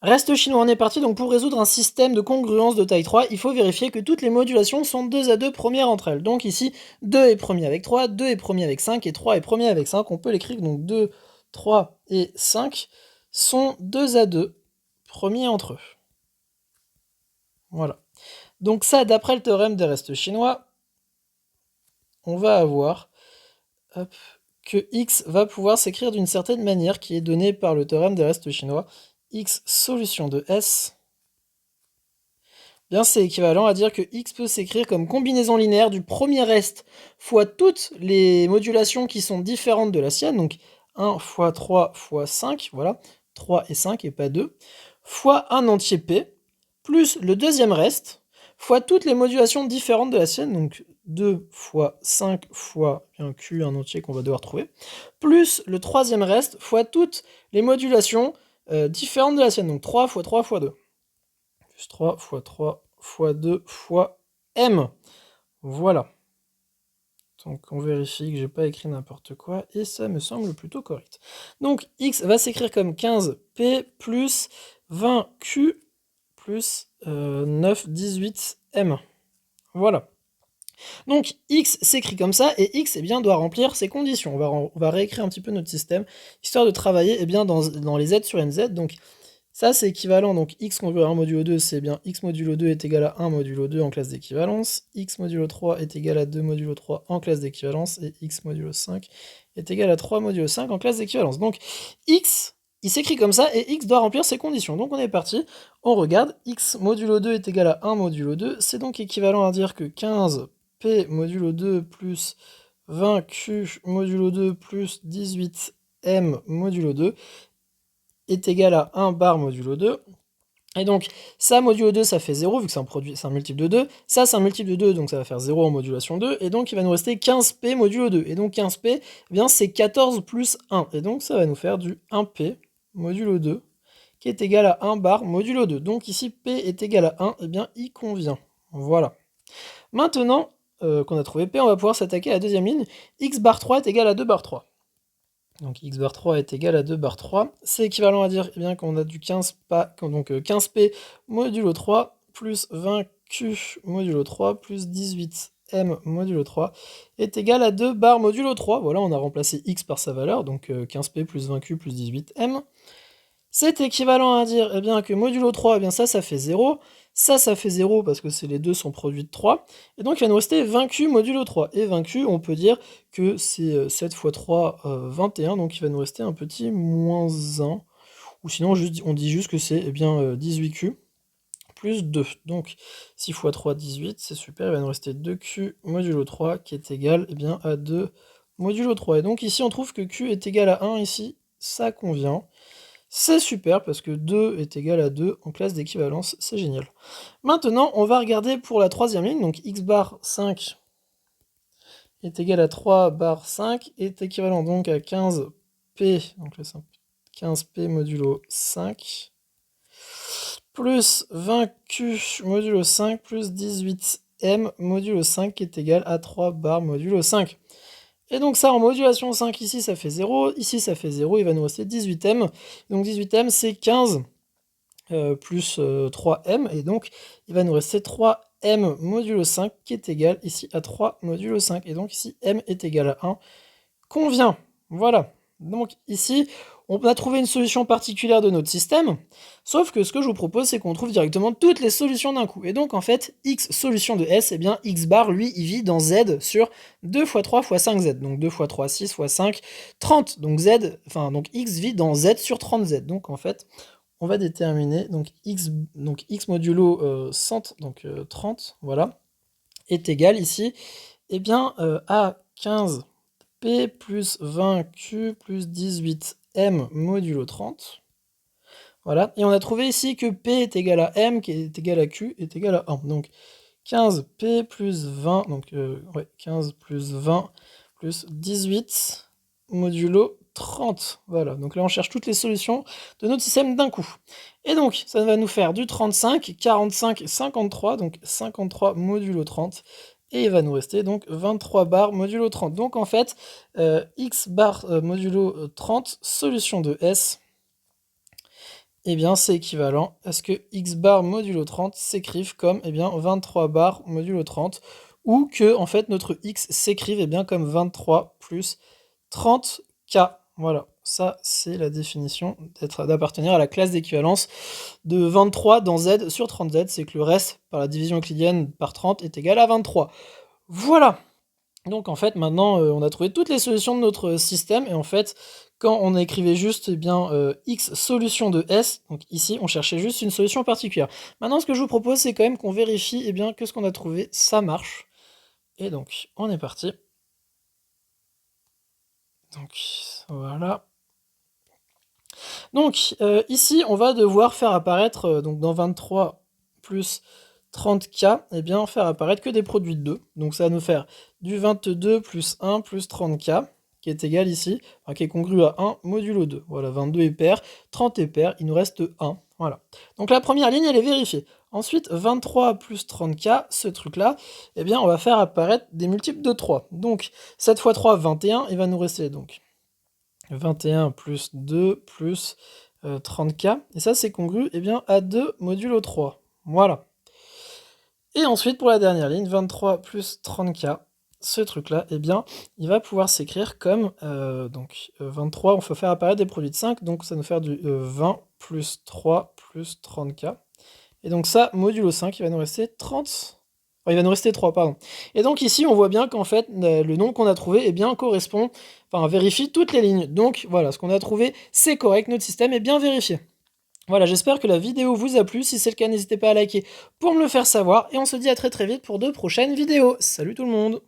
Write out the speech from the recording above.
Reste chinois, on est parti. Donc pour résoudre un système de congruence de taille 3, il faut vérifier que toutes les modulations sont 2 à 2 premières entre elles. Donc ici, 2 est premier avec 3, 2 est premier avec 5 et 3 est premier avec 5. On peut l'écrire donc 2, 3 et 5 sont 2 à 2 premiers entre eux. Voilà. Donc ça, d'après le théorème des restes chinois, on va avoir que x va pouvoir s'écrire d'une certaine manière qui est donnée par le théorème des restes chinois. X solution de S, bien c'est équivalent à dire que x peut s'écrire comme combinaison linéaire du premier reste fois toutes les modulations qui sont différentes de la sienne, donc 1 fois 3 fois 5, voilà, 3 et 5 et pas 2, fois un entier p, plus le deuxième reste, fois toutes les modulations différentes de la sienne, donc 2 fois 5 fois un q, un entier qu'on va devoir trouver, plus le troisième reste, fois toutes les modulations différentes de la sienne, donc 3 fois 3 fois 2. Plus 3 fois 3 fois 2 fois m. Voilà. Donc on vérifie que j'ai pas écrit n'importe quoi, et ça me semble plutôt correct. Donc x va s'écrire comme 15p plus 20q plus 9, 18m. Voilà. Donc x s'écrit comme ça, et x doit remplir ces conditions. On va réécrire un petit peu notre système, histoire de travailler dans les z sur nz. Donc ça c'est équivalent, donc x conjugué à 1 modulo 2, c'est bien x modulo 2 est égal à 1 modulo 2 en classe d'équivalence, x modulo 3 est égal à 2 modulo 3 en classe d'équivalence, et x modulo 5 est égal à 3 modulo 5 en classe d'équivalence. Donc x, il s'écrit comme ça, et x doit remplir ces conditions. Donc on est parti, on regarde, x modulo 2 est égal à 1 modulo 2, c'est donc équivalent à dire que 15p modulo 2 plus 20q modulo 2 plus 18m modulo 2 est égal à 1 bar modulo 2. Et donc, ça, modulo 2, ça fait 0, vu que c'est un multiple de 2. Ça, c'est un multiple de 2, donc ça va faire 0 en modulation 2. Et donc, il va nous rester 15p modulo 2. Et donc, 15p, eh bien, c'est 14 plus 1. Et donc, ça va nous faire du 1p modulo 2, qui est égal à 1 bar modulo 2. Donc, ici, p est égal à 1, et bien, il convient. Voilà. Maintenant qu'on a trouvé p, on va pouvoir s'attaquer à la deuxième ligne. X bar 3 est égal à 2 bar 3. Donc x bar 3 est égal à 2 bar 3. C'est équivalent à dire bien qu'on a du 15, donc 15p modulo 3 plus 20q modulo 3 plus 18m modulo 3 est égal à 2 bar modulo 3. Voilà, on a remplacé x par sa valeur, donc 15p plus 20q plus 18m. C'est équivalent à dire bien, que modulo 3, ça fait 0. Ça fait 0 parce que les deux sont produits de 3. Et donc il va nous rester 20q modulo 3. Et 20q, on peut dire que c'est 7 fois 3, 21. Donc il va nous rester un petit moins 1. Ou sinon, on dit juste que c'est 18q plus 2. Donc 6 fois 3, 18. C'est super. Il va nous rester 2q modulo 3 qui est égal à 2 modulo 3. Et donc ici, on trouve que q est égal à 1. Ici, ça convient. C'est super parce que 2 est égal à 2 en classe d'équivalence, c'est génial. Maintenant, on va regarder pour la troisième ligne, donc x bar 5 est égal à 3 bar 5 est équivalent donc à 15p, donc là 15p modulo 5, plus 20q modulo 5 plus 18m modulo 5 qui est égal à 3 bar modulo 5. Et donc ça, en modulation 5, ici, ça fait 0. Ici, ça fait 0. Il va nous rester 18m. Donc 18m, c'est 15 plus 3m. Et donc, il va nous rester 3m modulo 5 qui est égal ici à 3 modulo 5. Et donc ici, m est égal à 1. Convient. Voilà. Donc ici, on a trouvé une solution particulière de notre système, sauf que ce que je vous propose, c'est qu'on trouve directement toutes les solutions d'un coup. Et donc en fait, x solution de S, x bar, lui, il vit dans Z sur 2 fois 3 fois 5Z. Donc 2 fois 3, 6 fois 5, 30. Donc x vit dans Z sur 30Z. Donc en fait, on va déterminer x modulo 100, donc 30, voilà, est égal ici, à 15 p plus 20q plus 18m modulo 30. Voilà, et on a trouvé ici que p est égal à m, qui est égal à q, est égal à 1. Donc 15p plus 20, donc 15 plus 20 plus 18 modulo 30. Voilà, donc là on cherche toutes les solutions de notre système d'un coup. Et donc ça va nous faire du 35, 45, 53, donc 53 modulo 30. Et il va nous rester donc 23 bar modulo 30. Donc en fait, x bar modulo 30, solution de S, eh bien c'est équivalent à ce que x bar modulo 30 s'écrive comme 23 bar modulo 30, ou que en fait notre x s'écrive bien comme 23 plus 30K. Voilà, ça c'est la définition d'appartenir à la classe d'équivalence de 23 dans Z sur 30Z, c'est que le reste par la division euclidienne par 30 est égal à 23. Voilà! Donc en fait maintenant on a trouvé toutes les solutions de notre système, et en fait quand on écrivait juste x solution de S, donc ici on cherchait juste une solution particulière. Maintenant ce que je vous propose c'est quand même qu'on vérifie que ce qu'on a trouvé ça marche. Et donc on est parti. Donc voilà. Donc ici on va devoir faire apparaître donc dans 23 plus 30K, faire apparaître que des produits de 2. Donc ça va nous faire du 22 plus 1 plus 30K, qui est égal ici, qui est congru à 1 modulo 2. Voilà, 22 est pair, 30 est pair, il nous reste 1. Voilà. Donc la première ligne, elle est vérifiée. Ensuite, 23 plus 30K, ce truc-là, on va faire apparaître des multiples de 3. Donc 7 fois 3, 21, il va nous rester donc 21 plus 2 plus 30K. Et ça, c'est congru à 2 modulo 3. Voilà. Et ensuite, pour la dernière ligne, 23 plus 30K, ce truc-là, il va pouvoir s'écrire comme, 23, on peut faire apparaître des produits de 5, donc ça nous fait du 20 plus 3 plus 30K. Et donc ça, modulo 5, il va nous rester 30... Enfin, il va nous rester 3, pardon. Et donc ici, on voit bien qu'en fait, le nombre qu'on a trouvé correspond, vérifie toutes les lignes. Donc voilà, ce qu'on a trouvé, c'est correct, notre système est bien vérifié. Voilà, j'espère que la vidéo vous a plu. Si c'est le cas, n'hésitez pas à liker pour me le faire savoir. Et on se dit à très très vite pour de prochaines vidéos. Salut tout le monde!